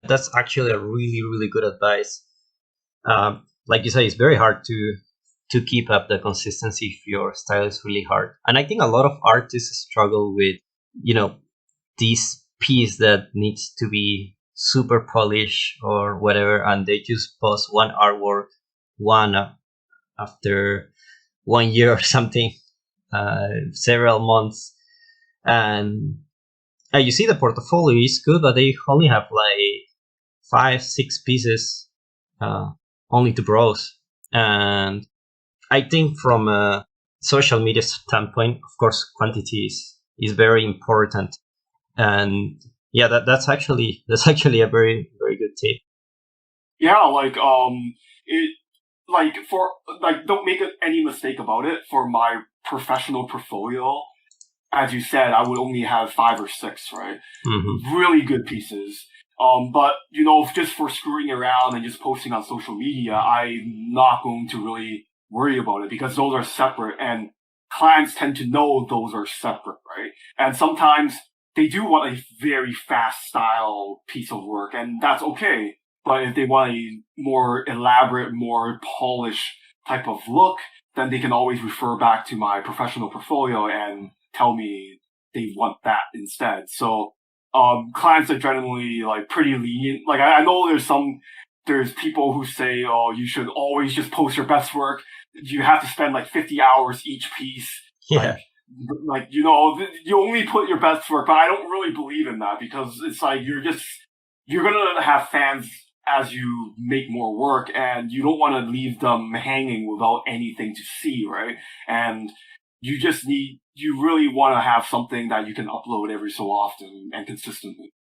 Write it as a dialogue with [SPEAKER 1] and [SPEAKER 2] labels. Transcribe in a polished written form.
[SPEAKER 1] That's actually a really, really good advice. Like you say, it's very hard to keep up the consistency if your style is really hard. And I think a lot of artists struggle with, you know, this piece that needs to be super polished or whatever, and they just post one artwork one after 1 year or something, several months, and you see the portfolio is good, but they only have like 5 6 pieces, uh, only to browse. And I think from a social media standpoint, of course, quantity is very important. And yeah, that's actually a very very good tip.
[SPEAKER 2] Yeah, it for don't make any mistake about it. For my professional portfolio, as you said, I would only have 5 or 6, right?
[SPEAKER 1] Hmm.
[SPEAKER 2] Really good pieces. But just for screwing around and just posting on social media, I'm not going to really worry about it because those are separate and clients tend to know those are separate, right? And sometimes they do want a very fast style piece of work and that's okay. But if they want a more elaborate, more polished type of look, then they can always refer back to my professional portfolio and tell me they want that instead. So clients are generally like pretty lenient. Like I know there's people who say, oh, you should always just post your best work. You have to spend like 50 hours each piece. Like,
[SPEAKER 1] Yeah.
[SPEAKER 2] you only put your best work, but I don't really believe in that because it's like you're gonna have fans as you make more work and you don't want to leave them hanging without anything to see, right? And you really want to have something that you can upload every so often and consistently.